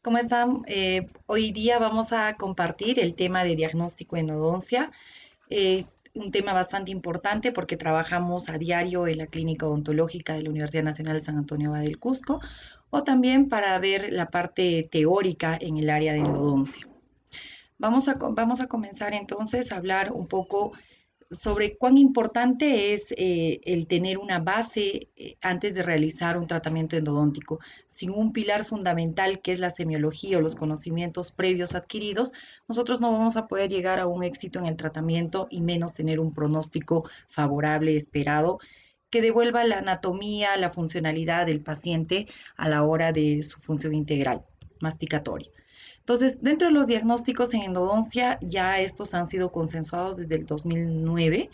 ¿Cómo están? Hoy día vamos a compartir el tema de diagnóstico en endodoncia, un tema bastante importante porque trabajamos a diario en la Clínica Odontológica de la Universidad Nacional de San Antonio Abad del Cusco, o también para ver la parte teórica en el área de endodoncia. Vamos a comenzar entonces a hablar un poco sobre cuán importante es el tener una base antes de realizar un tratamiento endodóntico. Sin un pilar fundamental que es la semiología o los conocimientos previos adquiridos, nosotros no vamos a poder llegar a un éxito en el tratamiento y menos tener un pronóstico favorable esperado que devuelva la anatomía, la funcionalidad del paciente a la hora de su función integral masticatoria. Entonces, dentro de los diagnósticos en endodoncia, ya estos han sido consensuados desde el 2009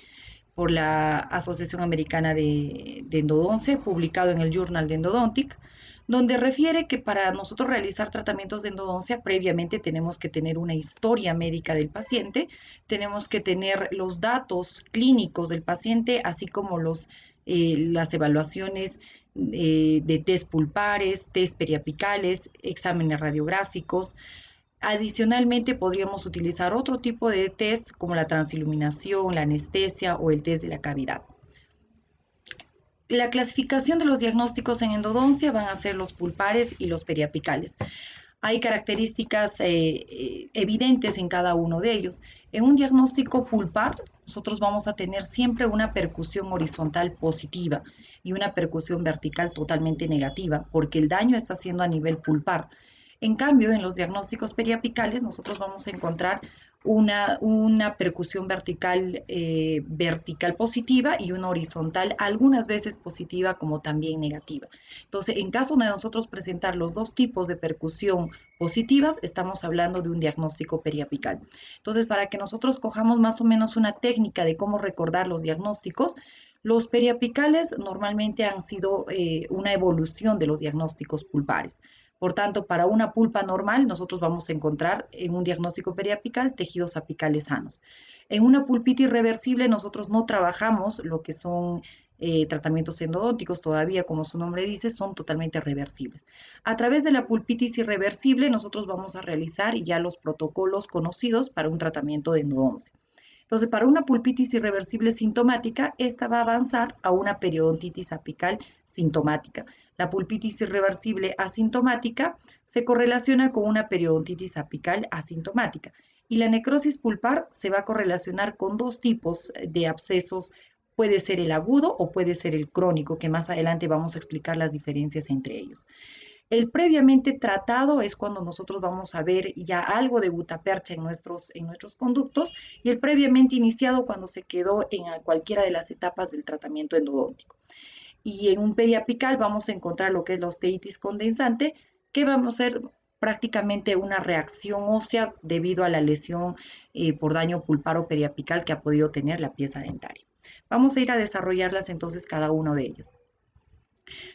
por la Asociación Americana de Endodoncia, publicado en el Journal de Endodontic, donde refiere que para nosotros realizar tratamientos de endodoncia, previamente tenemos que tener una historia médica del paciente, tenemos que tener los datos clínicos del paciente, así como las evaluaciones de test pulpares, test periapicales, exámenes radiográficos. Adicionalmente, podríamos utilizar otro tipo de test como la transiluminación, la anestesia o el test de la cavidad. La clasificación de los diagnósticos en endodoncia van a ser los pulpares y los periapicales. Hay características evidentes en cada uno de ellos. En un diagnóstico pulpar, nosotros vamos a tener siempre una percusión horizontal positiva y una percusión vertical totalmente negativa, porque el daño está siendo a nivel pulpar. En cambio, en los diagnósticos periapicales, nosotros vamos a encontrar una percusión vertical positiva y una horizontal, algunas veces positiva como también negativa. Entonces, en caso de nosotros presentar los dos tipos de percusión positivas, estamos hablando de un diagnóstico periapical. Entonces, para que nosotros cojamos más o menos una técnica de cómo recordar los diagnósticos, los periapicales normalmente han sido una evolución de los diagnósticos pulpares. Por tanto, para una pulpa normal, nosotros vamos a encontrar en un diagnóstico periapical tejidos apicales sanos. En una pulpitis reversible, nosotros no trabajamos lo que son tratamientos endodónticos todavía, como su nombre dice, son totalmente reversibles. A través de la pulpitis irreversible, nosotros vamos a realizar ya los protocolos conocidos para un tratamiento de endodoncia. Entonces, para una pulpitis irreversible sintomática, esta va a avanzar a una periodontitis apical sintomática. La pulpitis irreversible asintomática se correlaciona con una periodontitis apical asintomática. Y la necrosis pulpar se va a correlacionar con dos tipos de abscesos. Puede ser el agudo o puede ser el crónico, que más adelante vamos a explicar las diferencias entre ellos. El previamente tratado es cuando nosotros vamos a ver ya algo de gutapercha en nuestros conductos, y el previamente iniciado cuando se quedó en cualquiera de las etapas del tratamiento endodóntico. Y en un periapical vamos a encontrar lo que es la osteitis condensante, que vamos a ser prácticamente una reacción ósea debido a la lesión por daño pulpar o periapical que ha podido tener la pieza dentaria. Vamos a ir a desarrollarlas entonces cada uno de ellos.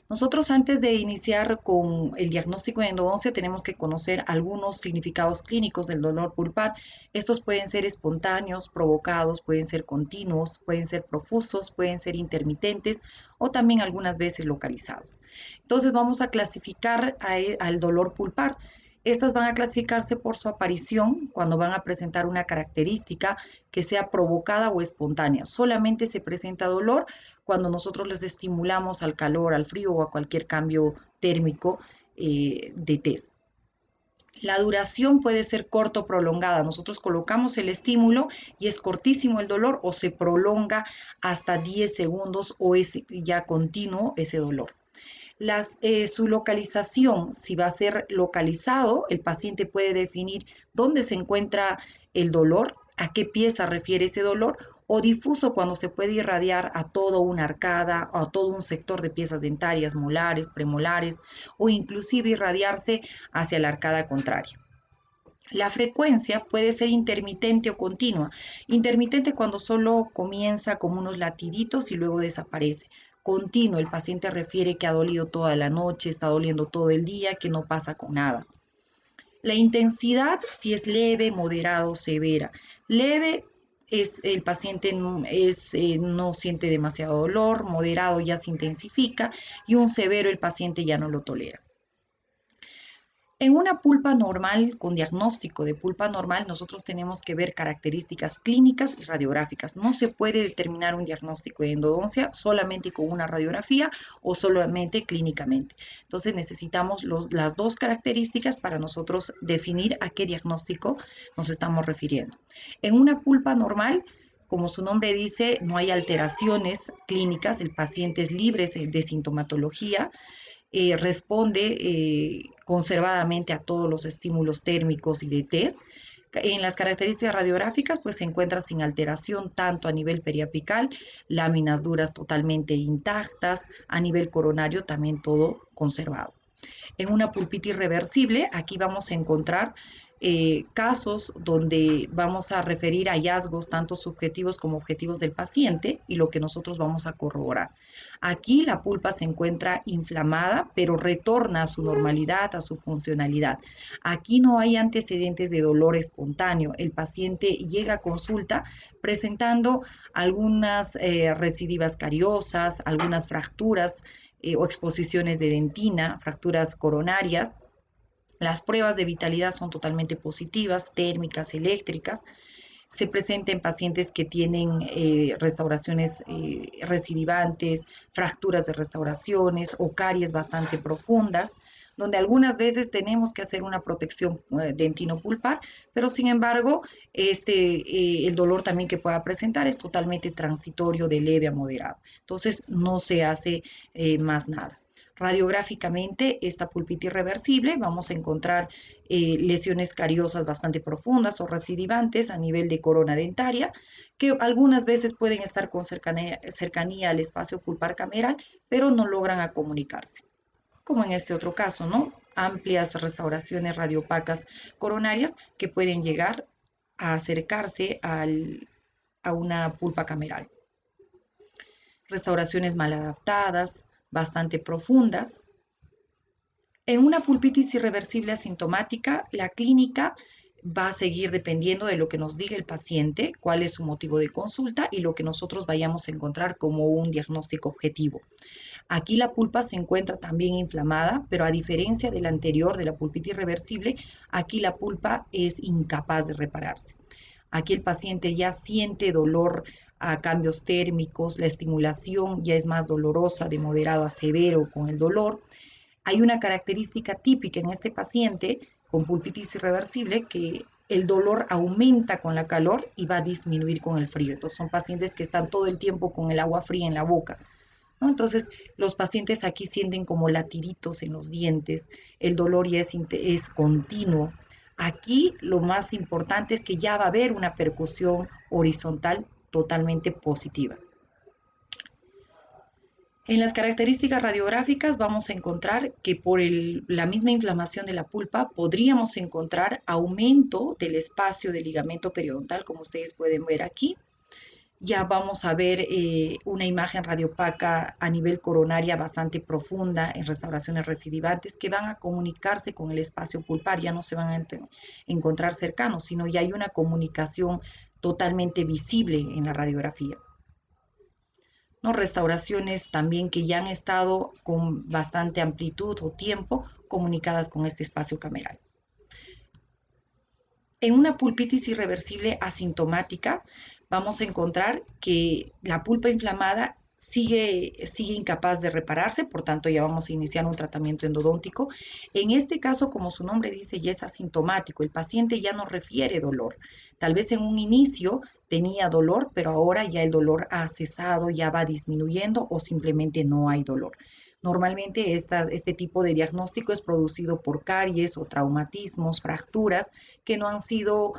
Nosotros antes de iniciar con el diagnóstico de endodoncia tenemos que conocer algunos significados clínicos del dolor pulpar. Estos pueden ser espontáneos, provocados, pueden ser continuos, pueden ser profusos, pueden ser intermitentes o también algunas veces localizados. Entonces vamos a clasificar al dolor pulpar. Estas van a clasificarse por su aparición cuando van a presentar una característica que sea provocada o espontánea. Solamente se presenta dolor cuando nosotros les estimulamos al calor, al frío o a cualquier cambio térmico de test. La duración puede ser corto o prolongada. Nosotros colocamos el estímulo y es cortísimo el dolor, o se prolonga hasta 10 segundos o es ya continuo ese dolor. Su localización, si va a ser localizado, el paciente puede definir dónde se encuentra el dolor, a qué pieza refiere ese dolor, o difuso cuando se puede irradiar a toda una arcada, a todo un sector de piezas dentarias, molares, premolares, o inclusive irradiarse hacia la arcada contraria. La frecuencia puede ser intermitente o continua. Intermitente cuando solo comienza como unos latiditos y luego desaparece. Continuo, el paciente refiere que ha dolido toda la noche, está doliendo todo el día, que no pasa con nada. La intensidad, si es leve, moderado, severa. Leve es el paciente no siente demasiado dolor, moderado ya se intensifica y un severo el paciente ya no lo tolera. En una pulpa normal, con diagnóstico de pulpa normal, nosotros tenemos que ver características clínicas y radiográficas. No se puede determinar un diagnóstico de endodoncia solamente con una radiografía o solamente clínicamente. Entonces necesitamos las dos características para nosotros definir a qué diagnóstico nos estamos refiriendo. En una pulpa normal, como su nombre dice, no hay alteraciones clínicas, el paciente es libre de sintomatología, responde conservadamente a todos los estímulos térmicos y de test. En las características radiográficas, pues se encuentra sin alteración tanto a nivel periapical, láminas duras totalmente intactas, a nivel coronario también todo conservado. En una pulpitis reversible, aquí vamos a encontrar casos donde vamos a referir hallazgos tanto subjetivos como objetivos del paciente y lo que nosotros vamos a corroborar. Aquí la pulpa se encuentra inflamada, pero retorna a su normalidad, a su funcionalidad. Aquí no hay antecedentes de dolor espontáneo. El paciente llega a consulta presentando algunas recidivas cariosas, algunas fracturas o exposiciones de dentina, fracturas coronarias. Las pruebas de vitalidad son totalmente positivas, térmicas, eléctricas. Se presenta en pacientes que tienen restauraciones recidivantes, fracturas de restauraciones o caries bastante profundas, donde algunas veces tenemos que hacer una protección dentinopulpar, pero sin embargo, el dolor también que pueda presentar es totalmente transitorio de leve a moderado. Entonces, no se hace más nada. Radiográficamente, esta pulpitis reversible, vamos a encontrar lesiones cariosas bastante profundas o recidivantes a nivel de corona dentaria, que algunas veces pueden estar con cercanía al espacio pulpar cameral, pero no logran a comunicarse. Como en este otro caso, ¿no? Amplias restauraciones radiopacas coronarias que pueden llegar a acercarse a una pulpa cameral. Restauraciones mal adaptadas, bastante profundas. En una pulpitis irreversible asintomática, la clínica va a seguir dependiendo de lo que nos diga el paciente, cuál es su motivo de consulta y lo que nosotros vayamos a encontrar como un diagnóstico objetivo. Aquí la pulpa se encuentra también inflamada, pero a diferencia de la anterior, de la pulpitis reversible, aquí la pulpa es incapaz de repararse. Aquí el paciente ya siente dolor a cambios térmicos, la estimulación ya es más dolorosa, de moderado a severo con el dolor. Hay una característica típica en este paciente con pulpitis irreversible que el dolor aumenta con la calor y va a disminuir con el frío. Entonces son pacientes que están todo el tiempo con el agua fría en la boca, ¿no? Entonces los pacientes aquí sienten como latiditos en los dientes, el dolor ya es continuo. Aquí lo más importante es que ya va a haber una percusión horizontal totalmente positiva. En las características radiográficas vamos a encontrar que por la misma inflamación de la pulpa podríamos encontrar aumento del espacio del ligamento periodontal, como ustedes pueden ver aquí. Ya vamos a ver una imagen radiopaca a nivel coronaria bastante profunda en restauraciones recidivantes que van a comunicarse con el espacio pulpar, ya no se van a encontrar cercanos, sino ya hay una comunicación totalmente visible en la radiografía. ¿No? Restauraciones también que ya han estado con bastante amplitud o tiempo comunicadas con este espacio cameral. En una pulpitis irreversible asintomática vamos a encontrar que la pulpa inflamada sigue incapaz de repararse, por tanto ya vamos a iniciar un tratamiento endodóntico. En este caso, como su nombre dice, ya es asintomático, el paciente ya no refiere dolor. Tal vez en un inicio tenía dolor, pero ahora ya el dolor ha cesado, ya va disminuyendo o simplemente no hay dolor. Normalmente este tipo de diagnóstico es producido por caries o traumatismos, fracturas que no han sido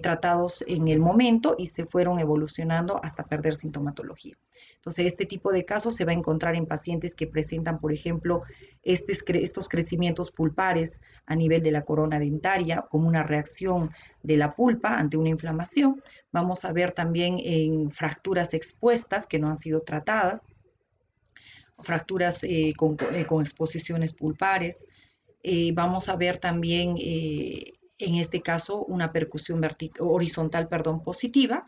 tratados en el momento y se fueron evolucionando hasta perder sintomatología. Entonces, este tipo de casos se va a encontrar en pacientes que presentan, por ejemplo, estos crecimientos pulpares a nivel de la corona dentaria como una reacción de la pulpa ante una inflamación. Vamos a ver también en fracturas expuestas que no han sido tratadas, fracturas con exposiciones pulpares. Vamos a ver también, en este caso, una percusión horizontal, positiva.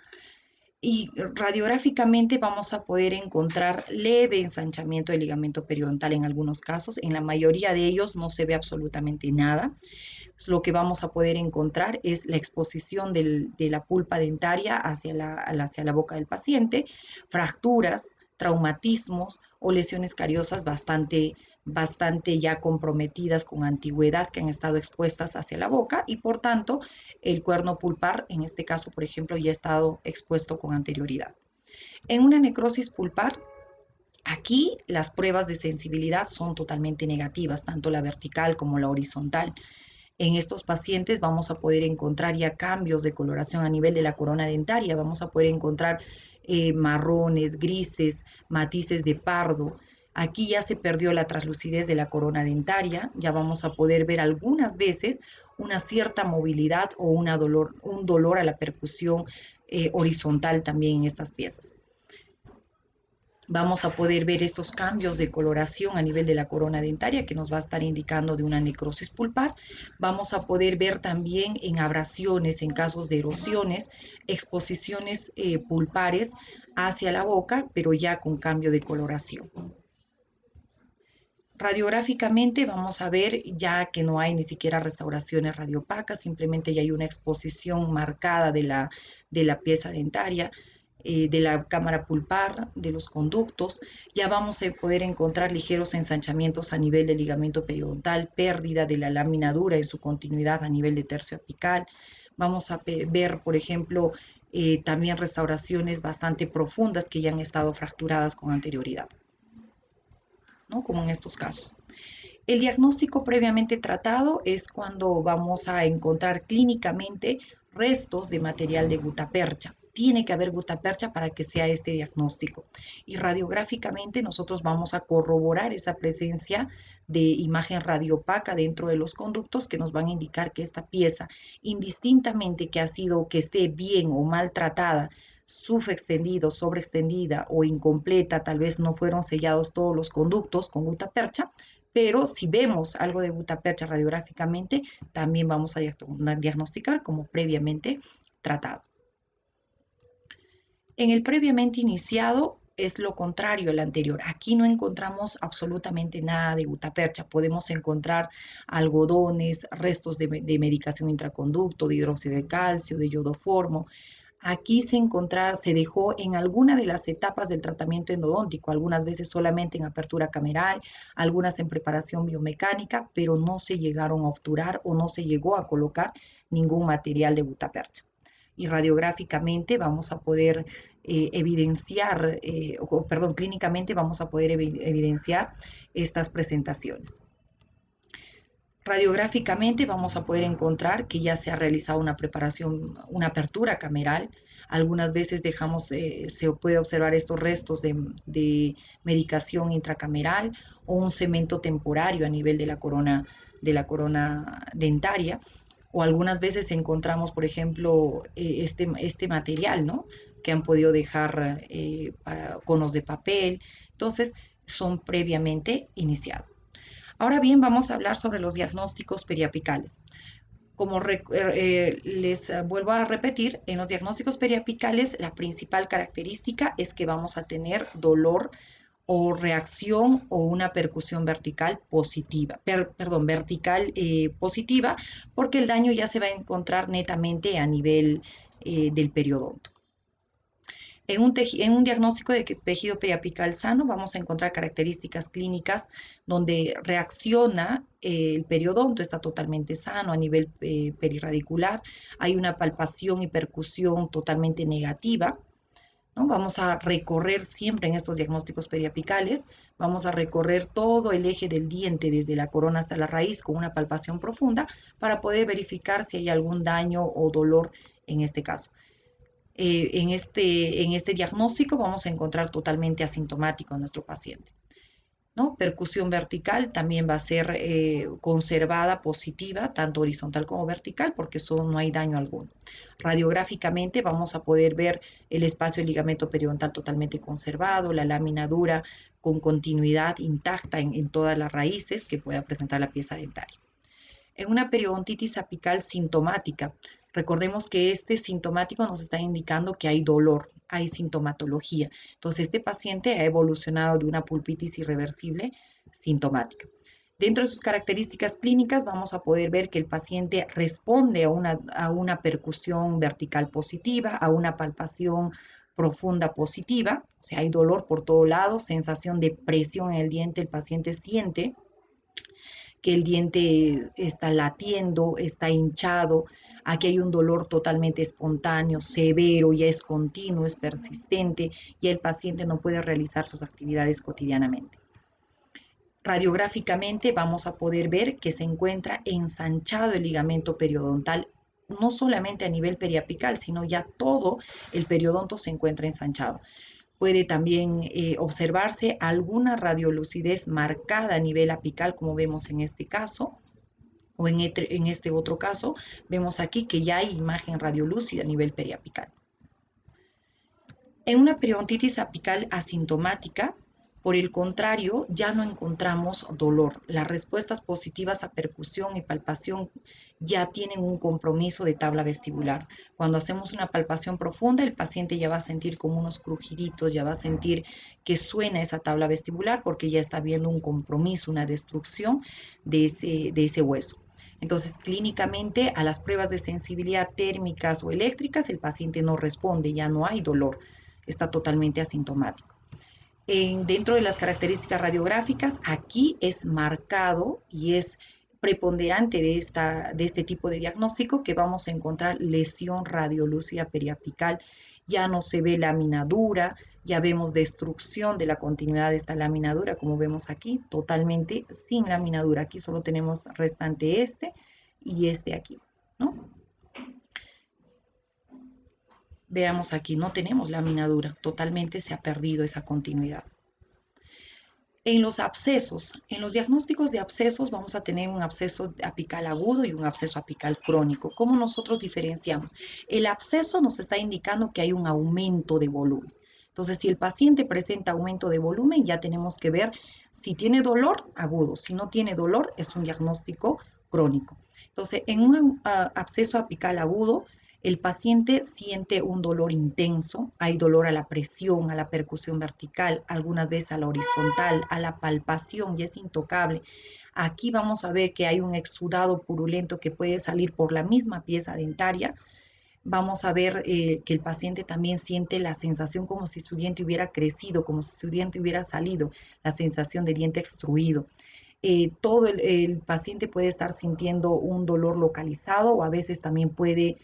Y radiográficamente vamos a poder encontrar leve ensanchamiento del ligamento periodontal en algunos casos. En la mayoría de ellos no se ve absolutamente nada. Lo que vamos a poder encontrar es la exposición de la pulpa dentaria hacia la boca del paciente, fracturas, traumatismos o lesiones cariosas bastante ya comprometidas con antigüedad que han estado expuestas hacia la boca y por tanto el cuerno pulpar, en este caso por ejemplo, ya ha estado expuesto con anterioridad. En una necrosis pulpar, aquí las pruebas de sensibilidad son totalmente negativas, tanto la vertical como la horizontal. En estos pacientes vamos a poder encontrar ya cambios de coloración a nivel de la corona dentaria, vamos a poder encontrar marrones, grises, matices de pardo. Aquí ya se perdió la translucidez de la corona dentaria, ya vamos a poder ver algunas veces una cierta movilidad o un dolor a la percusión horizontal también en estas piezas. Vamos a poder ver estos cambios de coloración a nivel de la corona dentaria que nos va a estar indicando de una necrosis pulpar. Vamos a poder ver también en abrasiones, en casos de erosiones, exposiciones pulpares hacia la boca, pero ya con cambio de coloración. Radiográficamente vamos a ver ya que no hay ni siquiera restauraciones radiopacas, simplemente ya hay una exposición marcada de la pieza dentaria, de la cámara pulpar, de los conductos. Ya vamos a poder encontrar ligeros ensanchamientos a nivel del ligamento periodontal, pérdida de la lámina dura en su continuidad a nivel de tercio apical. Vamos a ver, por ejemplo, también restauraciones bastante profundas que ya han estado fracturadas con anterioridad, ¿no? Como en estos casos. El diagnóstico previamente tratado es cuando vamos a encontrar clínicamente restos de material de gutapercha. Tiene que haber gutapercha para que sea este diagnóstico. Y radiográficamente nosotros vamos a corroborar esa presencia de imagen radiopaca dentro de los conductos que nos van a indicar que esta pieza, indistintamente que esté bien o mal tratada, subextendido, sobreextendida o incompleta, tal vez no fueron sellados todos los conductos con gutapercha, pero si vemos algo de gutapercha radiográficamente, también vamos a diagnosticar como previamente tratado. En el previamente iniciado es lo contrario al anterior. Aquí no encontramos absolutamente nada de gutapercha. Podemos encontrar algodones, restos de medicación intraconducto, de hidróxido de calcio, de iodoformo. Aquí se dejó en alguna de las etapas del tratamiento endodóntico, algunas veces solamente en apertura cameral, algunas en preparación biomecánica, pero no se llegaron a obturar o no se llegó a colocar ningún material de gutapercha. Y radiográficamente vamos a poder clínicamente vamos a poder evidenciar estas presentaciones. Radiográficamente vamos a poder encontrar que ya se ha realizado una preparación, una apertura cameral. Algunas veces se puede observar estos restos de medicación intracameral o un cemento temporario a nivel de la corona dentaria. O algunas veces encontramos, por ejemplo, este material, ¿no? Que han podido dejar para conos de papel. Entonces, son previamente iniciados. Ahora bien, vamos a hablar sobre los diagnósticos periapicales. Como les vuelvo a repetir, en los diagnósticos periapicales la principal característica es que vamos a tener dolor o reacción o una percusión vertical positiva, vertical positiva, porque el daño ya se va a encontrar netamente a nivel del periodonto. En un diagnóstico de tejido periapical sano vamos a encontrar características clínicas donde reacciona el periodonto, está totalmente sano a nivel perirradicular, hay una palpación y percusión totalmente negativa, ¿no? Vamos a recorrer siempre en estos diagnósticos periapicales, vamos a recorrer todo el eje del diente desde la corona hasta la raíz con una palpación profunda para poder verificar si hay algún daño o dolor en este caso. En este diagnóstico vamos a encontrar totalmente asintomático a nuestro paciente, ¿no? Percusión vertical también va a ser conservada positiva, tanto horizontal como vertical, porque eso no hay daño alguno. Radiográficamente vamos a poder ver el espacio del ligamento periodontal totalmente conservado, la lámina dura con continuidad intacta en todas las raíces que pueda presentar la pieza dentaria. En una periodontitis apical sintomática, Recordemos que este sintomático nos está indicando que hay dolor, hay sintomatología. Entonces, este paciente ha evolucionado de una pulpitis irreversible sintomática. Dentro de sus características clínicas vamos a poder ver que el paciente responde a una percusión vertical positiva, a una palpación profunda positiva, o sea, hay dolor por todos lados, sensación de presión en el diente, el paciente siente que el diente está latiendo, está hinchado, aquí hay un dolor totalmente espontáneo, severo, ya es continuo, es persistente, y el paciente no puede realizar sus actividades cotidianamente. Radiográficamente vamos a poder ver que se encuentra ensanchado el ligamento periodontal, no solamente a nivel periapical, sino ya todo el periodonto se encuentra ensanchado. Puede también observarse alguna radiolucidez marcada a nivel apical, como vemos en este caso, o en este otro caso, vemos aquí que ya hay imagen radiolúcida a nivel periapical. En una periodontitis apical asintomática, por el contrario, ya no encontramos dolor. Las respuestas positivas a percusión y palpación ya tienen un compromiso de tabla vestibular. Cuando hacemos una palpación profunda, el paciente ya va a sentir como unos crujiditos, ya va a sentir que suena esa tabla vestibular porque ya está viendo un compromiso, una destrucción de ese hueso. Entonces, clínicamente, a las pruebas de sensibilidad térmicas o eléctricas, el paciente no responde, ya no hay dolor, está totalmente asintomático. Dentro de las características radiográficas, aquí es marcado y es preponderante de este tipo de diagnóstico que vamos a encontrar lesión radiolúcida periapical. Ya no se ve laminadura, ya vemos destrucción de la continuidad de esta laminadura, como vemos aquí, totalmente sin laminadura. Aquí solo tenemos restante este y este aquí, ¿no? Veamos aquí, no tenemos laminadura, totalmente se ha perdido esa continuidad. En los abscesos, en los diagnósticos de abscesos vamos a tener un absceso apical agudo y un absceso apical crónico. ¿Cómo nosotros diferenciamos? El absceso nos está indicando que hay un aumento de volumen. Entonces, si el paciente presenta aumento de volumen, ya tenemos que ver si tiene dolor agudo. Si no tiene dolor, es un diagnóstico crónico. Entonces, en un absceso apical agudo, el paciente siente un dolor intenso, hay dolor a la presión, a la percusión vertical, algunas veces a la horizontal, a la palpación y es intocable. Aquí vamos a ver que hay un exudado purulento que puede salir por la misma pieza dentaria. Vamos a ver que el paciente también siente la sensación como si su diente hubiera crecido, como si su diente hubiera salido, la sensación de diente extruido. Todo el paciente puede estar sintiendo un dolor localizado o a veces también puede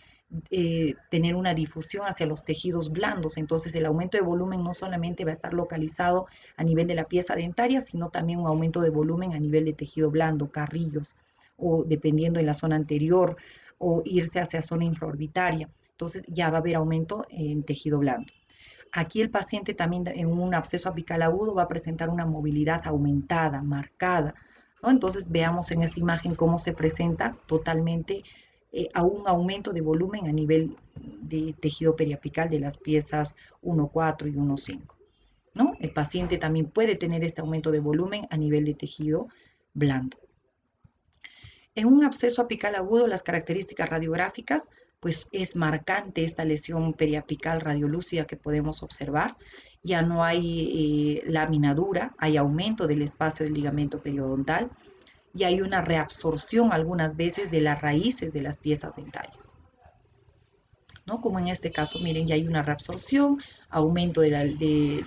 tener una difusión hacia los tejidos blandos. Entonces el aumento de volumen no solamente va a estar localizado a nivel de la pieza dentaria, sino también un aumento de volumen a nivel de tejido blando, carrillos, o dependiendo de la zona anterior, o irse hacia zona infraorbitaria. Entonces ya va a haber aumento en tejido blando. Aquí el paciente también en un absceso apical agudo va a presentar una movilidad aumentada, marcada, ¿no? Entonces veamos en esta imagen cómo se presenta totalmente a un aumento de volumen a nivel de tejido periapical de las piezas 1,4 y 1,5, ¿no? El paciente también puede tener este aumento de volumen a nivel de tejido blando. En un absceso apical agudo, las características radiográficas, pues es marcante esta lesión periapical radiolúcida que podemos observar. Ya no hay laminadura, hay aumento del espacio del ligamento periodontal y hay una reabsorción algunas veces de las raíces de las piezas dentarias, ¿no? Como en este caso, miren, ya hay una reabsorción, aumento de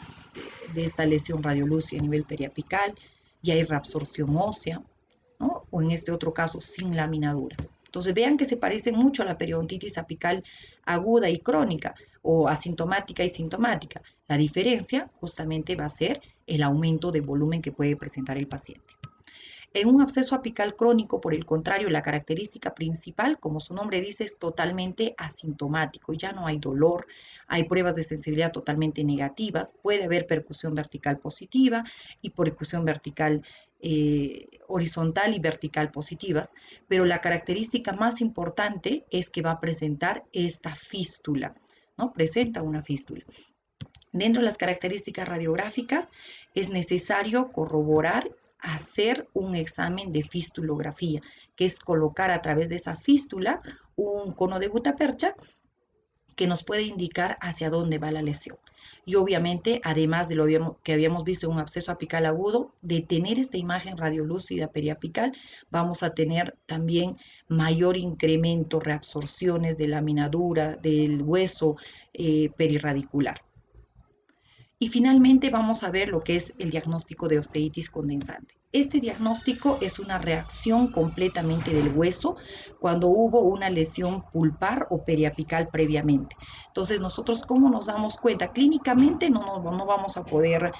esta lesión radiolúcida a nivel periapical, ya hay reabsorción ósea, ¿no? O en este otro caso, sin laminadura. Entonces vean que se parecen mucho a la periodontitis apical aguda y crónica o asintomática y sintomática. La diferencia justamente va a ser el aumento de volumen que puede presentar el paciente. En un absceso apical crónico, por el contrario, la característica principal, como su nombre dice, es totalmente asintomático. Ya no hay dolor, hay pruebas de sensibilidad totalmente negativas, puede haber percusión vertical positiva y percusión vertical horizontal y vertical positivas, pero la característica más importante es que va a presentar esta fístula, ¿no? Presenta una fístula. Dentro de las características radiográficas es necesario corroborar hacer un examen de fistulografía, que es colocar a través de esa fístula un cono de gutapercha que nos puede indicar hacia dónde va la lesión. Y obviamente, además de lo que habíamos visto en un absceso apical agudo, de tener esta imagen radiolúcida periapical, vamos a tener también mayor incremento, reabsorciones de laminadura del hueso perirradicular. Y finalmente vamos a ver lo que es el diagnóstico de osteitis condensante. Este diagnóstico es una reacción completamente del hueso cuando hubo una lesión pulpar o periapical previamente. Entonces, nosotros, ¿cómo nos damos cuenta? Clínicamente no vamos a poder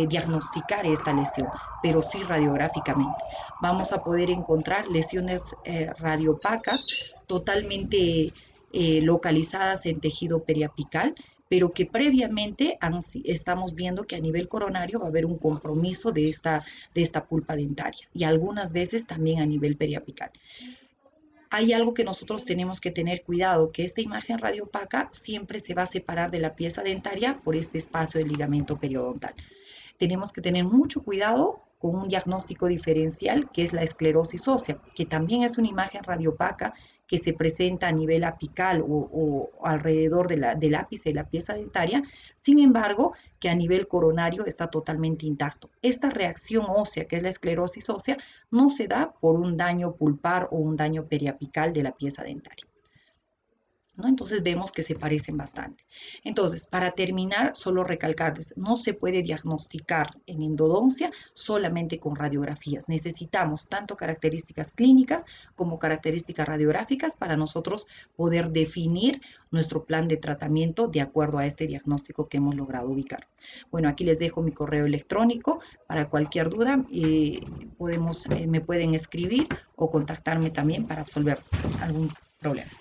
diagnosticar esta lesión, pero sí radiográficamente. Vamos a poder encontrar lesiones radiopacas totalmente localizadas en tejido periapical, pero que previamente estamos viendo que a nivel coronario va a haber un compromiso de esta pulpa dentaria y algunas veces también a nivel periapical. Hay algo que nosotros tenemos que tener cuidado, que esta imagen radiopaca siempre se va a separar de la pieza dentaria por este espacio del ligamento periodontal. Tenemos que tener mucho cuidado con un diagnóstico diferencial que es la esclerosis ósea, que también es una imagen radiopaca que se presenta a nivel apical o alrededor del ápice de la pieza dentaria, sin embargo, que a nivel coronario está totalmente intacto. Esta reacción ósea, que es la esclerosis ósea, no se da por un daño pulpar o un daño periapical de la pieza dentaria, ¿no? Entonces vemos que se parecen bastante. Entonces, para terminar, solo recalcarles, no se puede diagnosticar en endodoncia solamente con radiografías. Necesitamos tanto características clínicas como características radiográficas para nosotros poder definir nuestro plan de tratamiento de acuerdo a este diagnóstico que hemos logrado ubicar. Bueno, aquí les dejo mi correo electrónico para cualquier duda. Me pueden escribir o contactarme también para resolver algún problema.